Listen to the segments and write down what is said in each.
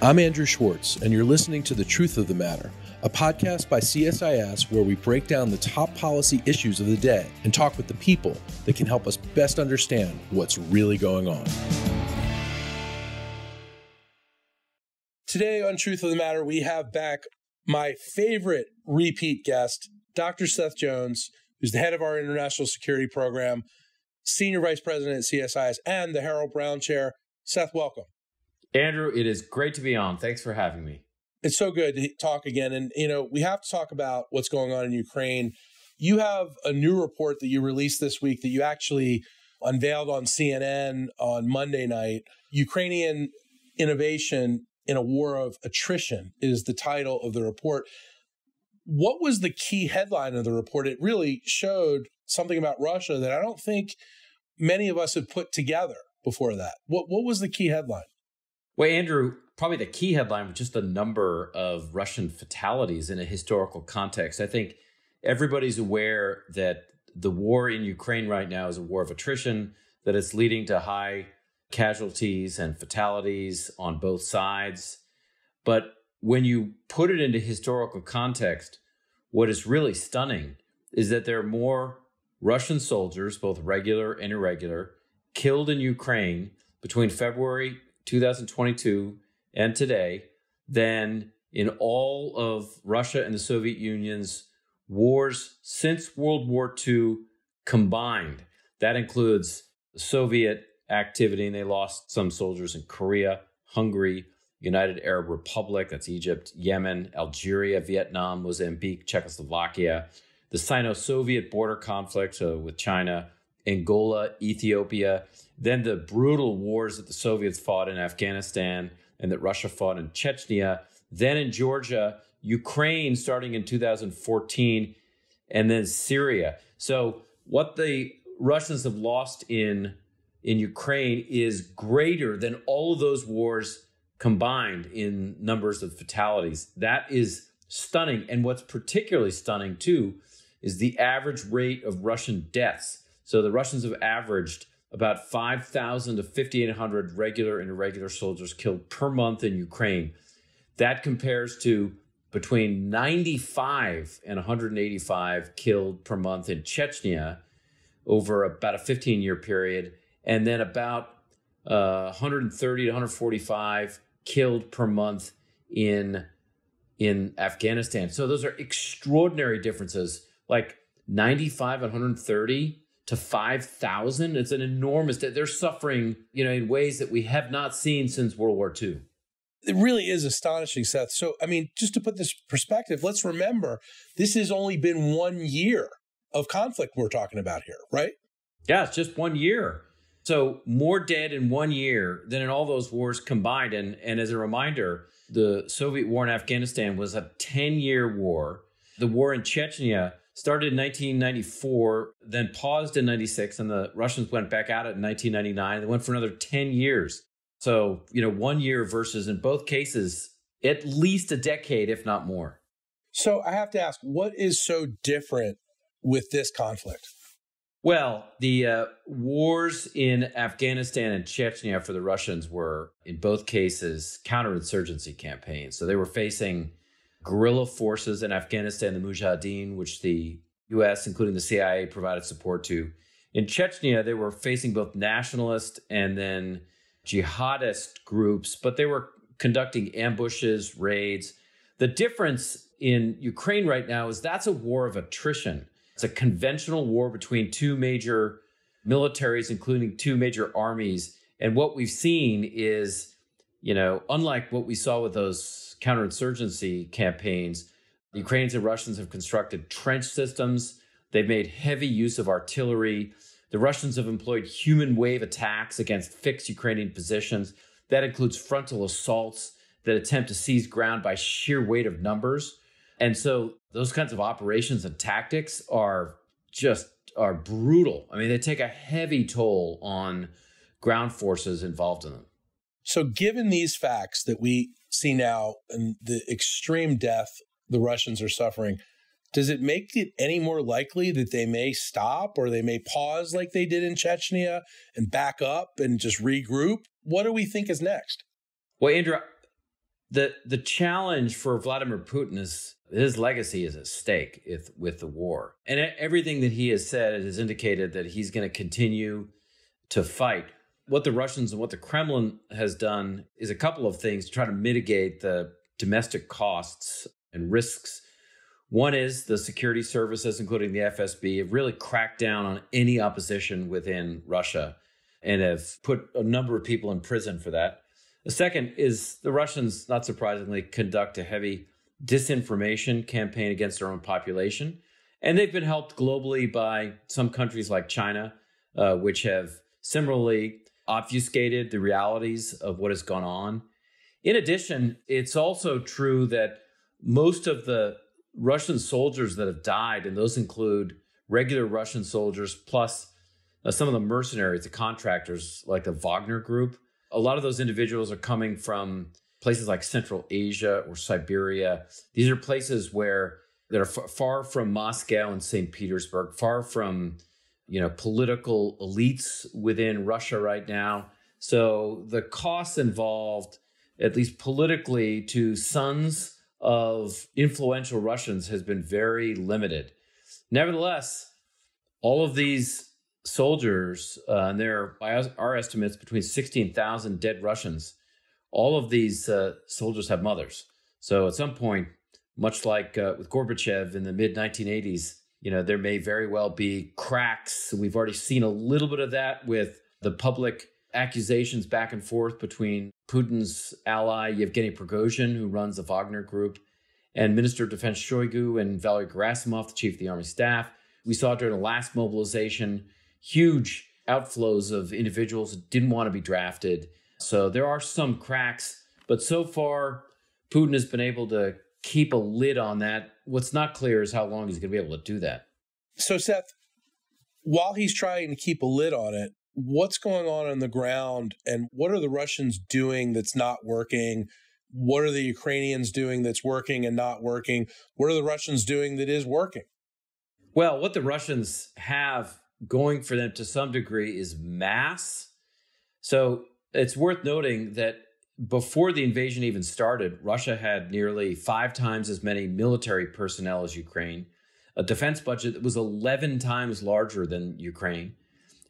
I'm Andrew Schwartz, and you're listening to The Truth of the Matter, a podcast by CSIS where we break down the top policy issues of the day and talk with the people that can help us best understand what's really going on. Today on Truth of the Matter, we have back my favorite repeat guest, Dr. Seth Jones, who's the head of our International Security Program, Senior Vice President at CSIS, and the Harold Brown Chair. Seth, welcome. Andrew, it is great to be on. Thanks for having me. It's so good to talk again. And, we have to talk about what's going on in Ukraine. You have a new report that you released this week that you actually unveiled on CNN on Monday night. Ukrainian Innovation in a War of Attrition is the title of the report. What was the key headline of the report? It really showed something about Russia that I don't think many of us had put together before that. What was the key headline? Well, Andrew, probably the key headline was just the number of Russian fatalities in a historical context. I think everybody's aware that the war in Ukraine right now is a war of attrition, that it's leading to high casualties and fatalities on both sides. But when you put it into historical context, what is really stunning is that there are more Russian soldiers, both regular and irregular, killed in Ukraine between February 2022 and today than in all of Russia and the Soviet Union's wars since World War II combined. That includes the Soviet activity, and they lost some soldiers in Korea, Hungary, United Arab Republic, that's Egypt, Yemen, Algeria, Vietnam, Mozambique, Czechoslovakia, the Sino-Soviet border conflict with China, Angola, Ethiopia, then the brutal wars that the Soviets fought in Afghanistan and that Russia fought in Chechnya, then in Georgia, Ukraine starting in 2014, and then Syria. So what the Russians have lost in Ukraine is greater than all of those wars combined in numbers of fatalities. That is stunning. And what's particularly stunning, too, is the average rate of Russian deaths. So the Russians have averaged about 5,000 to 5,800 regular and irregular soldiers killed per month in Ukraine. That compares to between 95 and 185 killed per month in Chechnya over about a 15-year period, and then about 130 to 145 killed per month in Afghanistan. So those are extraordinary differences, like 95 and 130 to 5,000. It's an enormous, they're suffering, in ways that we have not seen since World War II. It really is astonishing, Seth. So, just to put this perspective, let's remember, this has only been 1 year of conflict we're talking about here, right? Yeah, it's just 1 year. So more dead in 1 year than in all those wars combined. And as a reminder, the Soviet war in Afghanistan was a 10-year war. The war in Chechnya started in 1994, then paused in 96, and the Russians went back at it in 1999. They went for another 10 years. So, 1 year versus, in both cases, at least a decade, if not more. So I have to ask, what is so different with this conflict? Well, the wars in Afghanistan and Chechnya for the Russians were, in both cases, counterinsurgency campaigns. So they were facing guerrilla forces in Afghanistan, the Mujahideen, which the U.S., including the CIA, provided support to. In Chechnya, they were facing both nationalist and then jihadist groups, but they were conducting ambushes, raids. The difference in Ukraine right now is that's a war of attrition. It's a conventional war between two major militaries, including two major armies. And what we've seen is, unlike what we saw with those counterinsurgency campaigns, the Ukrainians and Russians have constructed trench systems. They've made heavy use of artillery. The Russians have employed human wave attacks against fixed Ukrainian positions. That includes frontal assaults that attempt to seize ground by sheer weight of numbers. And so those kinds of operations and tactics are brutal. They take a heavy toll on ground forces involved in them. So given these facts that we see now and the extreme death the Russians are suffering, does it make it any more likely that they may stop or they may pause like they did in Chechnya and back up and just regroup? What do we think is next? Well, Andrew, The challenge for Vladimir Putin is his legacy is at stake with the war. And everything that he has said has indicated that he's going to continue to fight. What the Russians and what the Kremlin has done is a couple of things to try to mitigate the domestic costs and risks. One is the security services, including the FSB, have really cracked down on any opposition within Russia and have put a number of people in prison for that. The second is the Russians, not surprisingly, conduct a heavy disinformation campaign against their own population. And they've been helped globally by some countries like China, which have similarly obfuscated the realities of what has gone on. In addition, it's also true that most of the Russian soldiers that have died, and those include regular Russian soldiers, plus some of the mercenaries, the contractors like the Wagner Group, a lot of those individuals are coming from places like Central Asia or Siberia. These are places that are far from Moscow and St. Petersburg, far from, political elites within Russia right now. So the costs involved, at least politically, to sons of influential Russians has been very limited. Nevertheless, all of these soldiers, and there are, by our estimates, between 16,000 dead Russians. All of these soldiers have mothers. So at some point, much like with Gorbachev in the mid-1980s, there may very well be cracks. We've already seen a little bit of that with the public accusations back and forth between Putin's ally, Yevgeny Prigozhin, who runs the Wagner Group, and Minister of Defense Shoigu and Valery Gerasimov, the chief of the army staff. We saw during the last mobilization huge outflows of individuals who didn't want to be drafted. So there are some cracks, but so far, Putin has been able to keep a lid on that. What's not clear is how long he's going to be able to do that. So, Seth, while he's trying to keep a lid on it, what's going on the ground, and what are the Russians doing that's not working? What are the Ukrainians doing that's working and not working? What are the Russians doing that is working? Well, what the Russians have going for them to some degree is mass. So it's worth noting that before the invasion even started, Russia had nearly 5 times as many military personnel as Ukraine, a defense budget that was 11 times larger than Ukraine,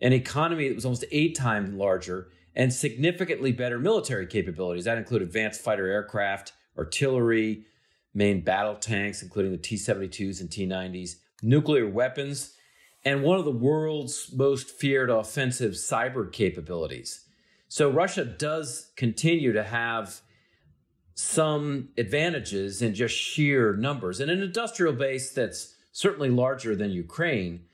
an economy that was almost 8 times larger, and significantly better military capabilities. That include advanced fighter aircraft, artillery, main battle tanks, including the T-72s and T-90s, nuclear weapons, and one of the world's most feared offensive cyber capabilities. So Russia does continue to have some advantages in just sheer numbers and an industrial base that's certainly larger than Ukraine.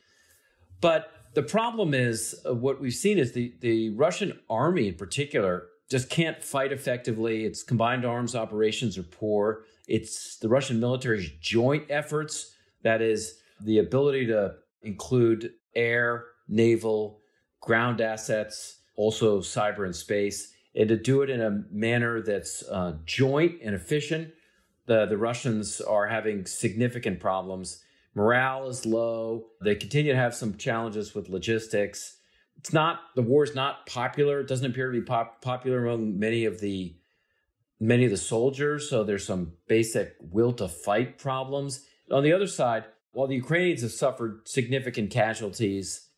But the problem is what we've seen is the Russian army in particular just can't fight effectively. Its combined arms operations are poor. It's the Russian military's joint efforts, that is the ability to include air, naval, ground assets, also cyber and space, and to do it in a manner that's joint and efficient. The Russians are having significant problems. Morale is low. They continue to have some challenges with logistics. The war is not popular. It doesn't appear to be popular among many of the soldiers. So there's some basic will to fight problems. On the other side, while the Ukrainians have suffered significant casualties,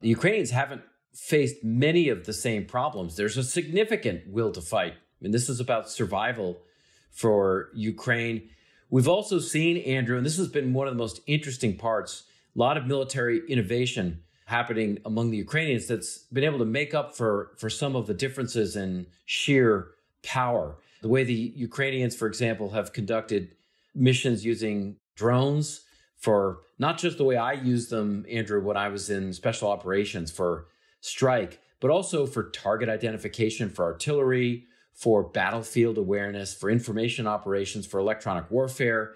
the Ukrainians haven't faced many of the same problems. There's a significant will to fight. And this is about survival for Ukraine. We've also seen, Andrew, and this has been one of the most interesting parts, a lot of military innovation happening among the Ukrainians that's been able to make up for some of the differences in sheer power. The way the Ukrainians, for example, have conducted missions using drones for not just the way I used them, Andrew, when I was in special operations for strike, but also for target identification for artillery, for battlefield awareness, for information operations, for electronic warfare.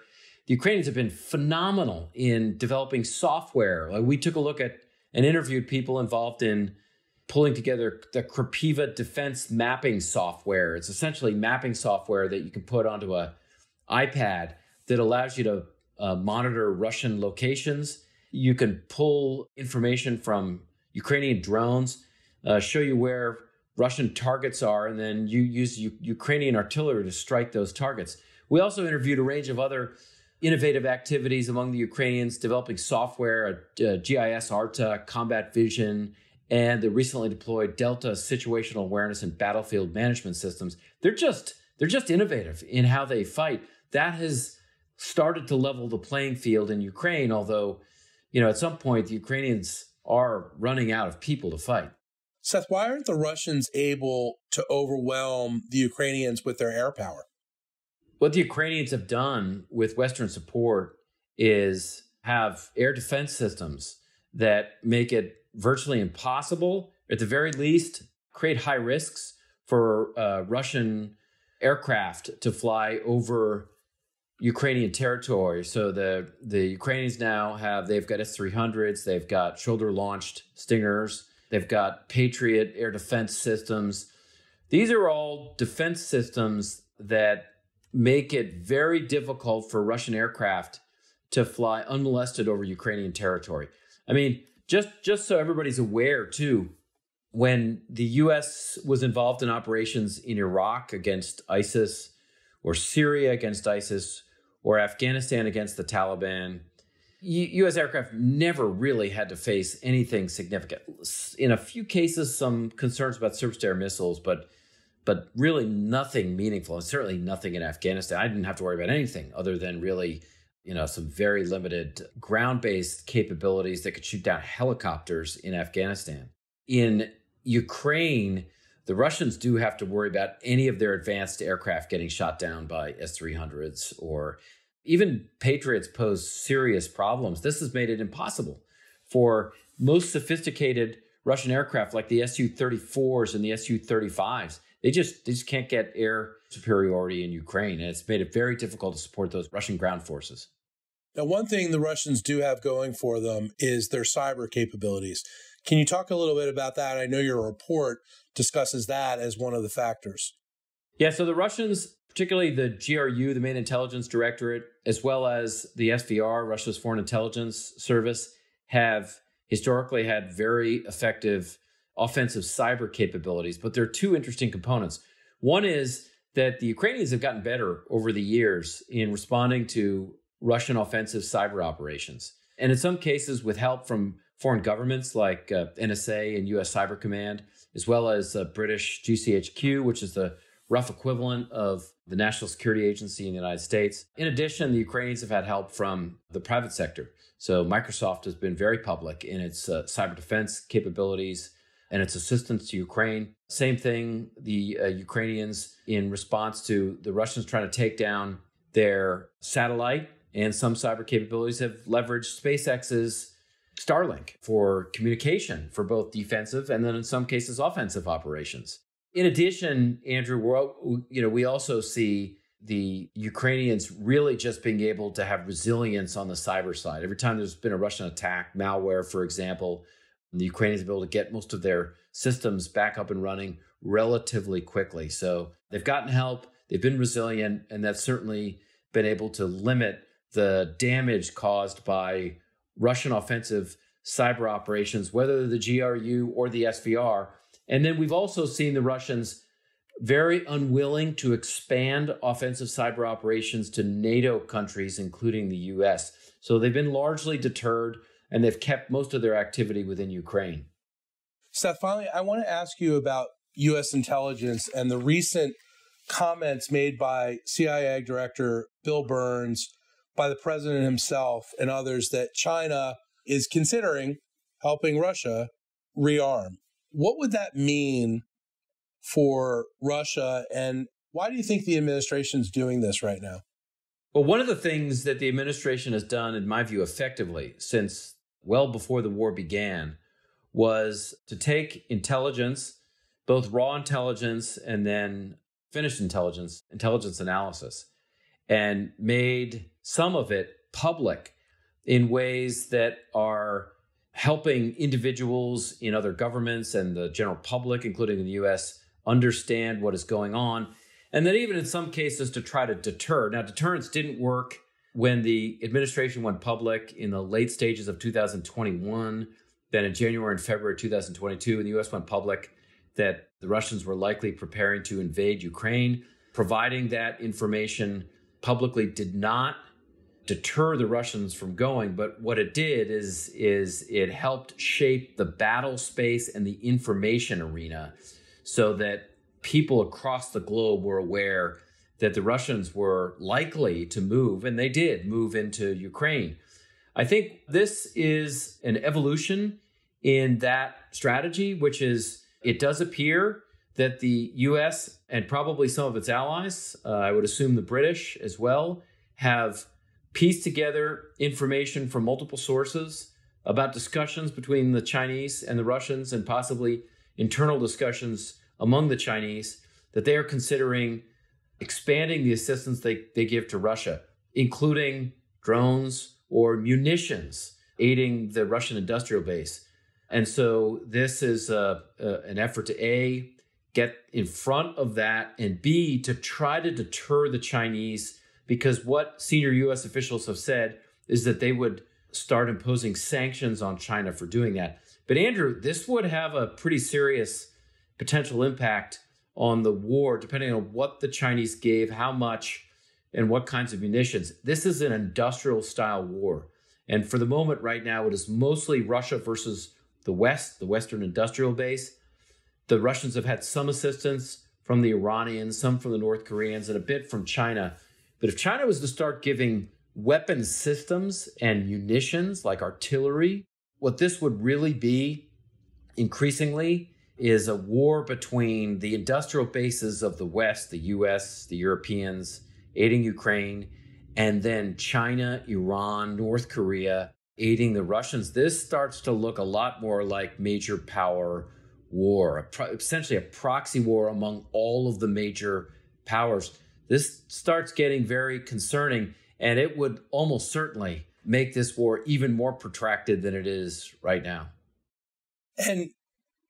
The Ukrainians have been phenomenal in developing software. Like we took a look at and interviewed people involved in pulling together the Krapiva defense mapping software. It's essentially mapping software that you can put onto an iPad that allows you to monitor Russian locations. You can pull information from Ukrainian drones, show you where Russian targets are, and then you use Ukrainian artillery to strike those targets. We also interviewed a range of other innovative activities among the Ukrainians, developing software, GIS, ARTA, combat vision, and the recently deployed Delta situational awareness and battlefield management systems. They're just innovative in how they fight. That has started to level the playing field in Ukraine, although, at some point the Ukrainians are running out of people to fight. Seth, why aren't the Russians able to overwhelm the Ukrainians with their air power? What the Ukrainians have done with Western support is have air defense systems that make it virtually impossible, at the very least, create high risks for Russian aircraft to fly over Ukrainian territory. So the Ukrainians now they've got S-300s, they've got shoulder-launched Stingers, they've got Patriot air defense systems. These are all defense systems that make it very difficult for Russian aircraft to fly unmolested over Ukrainian territory. I mean, just so everybody's aware, too, when the U.S. was involved in operations in Iraq against ISIS, or Syria against ISIS, or Afghanistan against the Taliban, U.S. aircraft never really had to face anything significant. In a few cases, some concerns about surface-to-air missiles, but really nothing meaningful, and certainly nothing in Afghanistan. I didn't have to worry about anything other than really, some very limited ground-based capabilities that could shoot down helicopters in Afghanistan. In Ukraine, the Russians do have to worry about any of their advanced aircraft getting shot down by S-300s, or even Patriots pose serious problems. This has made it impossible for most sophisticated Russian aircraft like the Su-34s and the Su-35s. They just can't get air superiority in Ukraine, and it's made it very difficult to support those Russian ground forces. Now, one thing the Russians do have going for them is their cyber capabilities. Can you talk a little bit about that? I know your report discusses that as one of the factors. Yeah, so the Russians, particularly the GRU, the main intelligence directorate, as well as the SVR, Russia's Foreign Intelligence Service, have historically had very effective offensive cyber capabilities. But there are two interesting components. One is that the Ukrainians have gotten better over the years in responding to Russian offensive cyber operations. And in some cases with help from foreign governments like NSA and US Cyber Command, as well as British GCHQ, which is the rough equivalent of the National Security Agency in the United States. In addition, the Ukrainians have had help from the private sector. So Microsoft has been very public in its cyber defense capabilities and its assistance to Ukraine. Same thing, the Ukrainians, in response to the Russians trying to take down their satellite and some cyber capabilities, have leveraged SpaceX's Starlink for communication for both defensive and then in some cases offensive operations. In addition, Andrew, we also see the Ukrainians really just being able to have resilience on the cyber side. Every time there's been a Russian attack, malware, for example, the Ukrainians have been able to get most of their systems back up and running relatively quickly. So they've gotten help, they've been resilient, and that's certainly been able to limit the damage caused by Russian offensive cyber operations, whether the GRU or the SVR. And then we've also seen the Russians very unwilling to expand offensive cyber operations to NATO countries, including the US. So they've been largely deterred, and they've kept most of their activity within Ukraine. Seth, finally, I want to ask you about U.S. intelligence and the recent comments made by CIA Director Bill Burns, by the president himself and others, that China is considering helping Russia rearm. What would that mean for Russia, and why do you think the administration is doing this right now? Well, one of the things that the administration has done, in my view, effectively since well before the war began, was to take intelligence, both raw intelligence and then finished intelligence analysis, and made some of it public in ways that are helping individuals in other governments and the general public, including in the U.S., understand what is going on. And then even in some cases to try to deter. Now, deterrence didn't work when the administration went public in the late stages of 2021. Then in January and February 2022, when the U.S. went public, that the Russians were likely preparing to invade Ukraine. Providing that information publicly did not deter the Russians from going, but what it did is it helped shape the battle space and the information arena so that people across the globe were aware that the Russians were likely to move, and they did move into Ukraine. I think this is an evolution in that strategy, which is it does appear that the U.S. and probably some of its allies, I would assume the British as well, have pieced together information from multiple sources about discussions between the Chinese and the Russians and possibly internal discussions among the Chinese that they are considering expanding the assistance they give to Russia, including drones or munitions aiding the Russian industrial base. And so this is an effort to A, get in front of that, and B, to try to deter the Chinese, because what senior U.S. officials have said is that they would start imposing sanctions on China for doing that. But Andrew, this would have a pretty serious potential impact on the war, depending on what the Chinese gave, how much, and what kinds of munitions. This is an industrial style war. And for the moment right now, it is mostly Russia versus the West, the Western industrial base. The Russians have had some assistance from the Iranians, some from the North Koreans, and a bit from China. But if China was to start giving weapon systems and munitions like artillery, what this would really be increasingly is a war between the industrial bases of the West, the US, the Europeans, aiding Ukraine, and then China, Iran, North Korea, aiding the Russians. This starts to look a lot more like major power war, essentially a proxy war among all of the major powers. This starts getting very concerning, and it would almost certainly make this war even more protracted than it is right now. And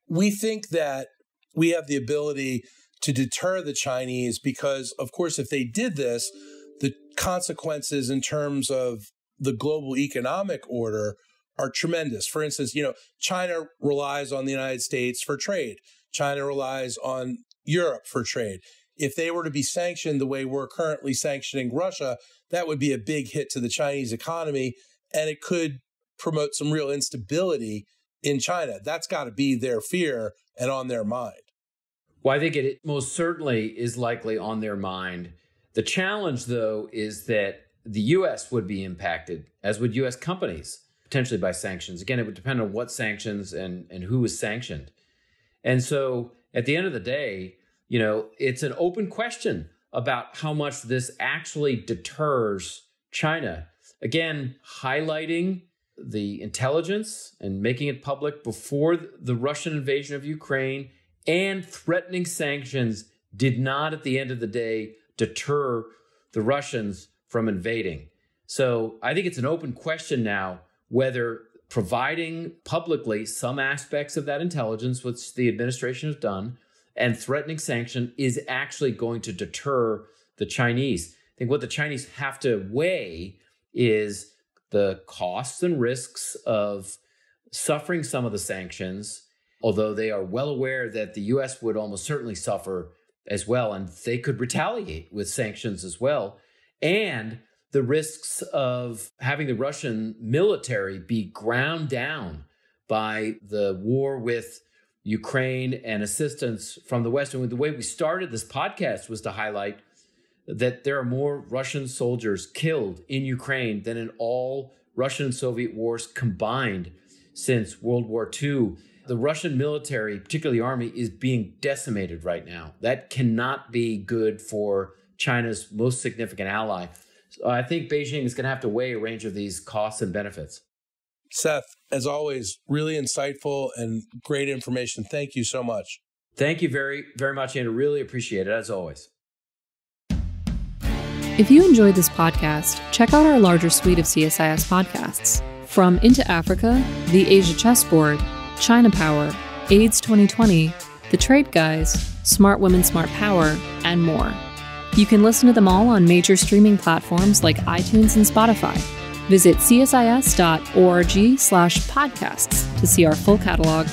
we think that we have the ability to deter the Chinese because, of course, if they did this, the consequences in terms of the global economic order are tremendous. For instance, China relies on the United States for trade. China relies on Europe for trade. If they were to be sanctioned the way we're currently sanctioning Russia, that would be a big hit to the Chinese economy, and it could promote some real instability in China. That's got to be their fear and on their mind. Well, I think it most certainly is likely on their mind. The challenge, though, is that the U.S. would be impacted, as would U.S. companies, potentially by sanctions. Again, it would depend on what sanctions and who is sanctioned. And so at the end of the day, it's an open question about how much this actually deters China. Again, highlighting the intelligence and making it public before the Russian invasion of Ukraine and threatening sanctions did not, at the end of the day, deter the Russians from invading. So I think it's an open question now whether providing publicly some aspects of that intelligence, which the administration has done, and threatening sanction is actually going to deter the Chinese. I think what the Chinese have to weigh is the costs and risks of suffering some of the sanctions, although they are well aware that the U.S. would almost certainly suffer as well, and they could retaliate with sanctions as well, and the risks of having the Russian military be ground down by the war with Ukraine and assistance from the West. And the way we started this podcast was to highlight that there are more Russian soldiers killed in Ukraine than in all Russian and Soviet wars combined since World War II. The Russian military, particularly army, is being decimated right now. That cannot be good for China's most significant ally. So I think Beijing is going to have to weigh a range of these costs and benefits. Seth, as always, really insightful and great information. Thank you so much. Thank you very, very much, Andrew. Really appreciate it, as always. If you enjoyed this podcast, check out our larger suite of CSIS podcasts. From Into Africa, The Asia Chessboard, China Power, AIDS 2020, The Trade Guys, Smart Women, Smart Power, and more. You can listen to them all on major streaming platforms like iTunes and Spotify. Visit csis.org/podcasts to see our full catalog.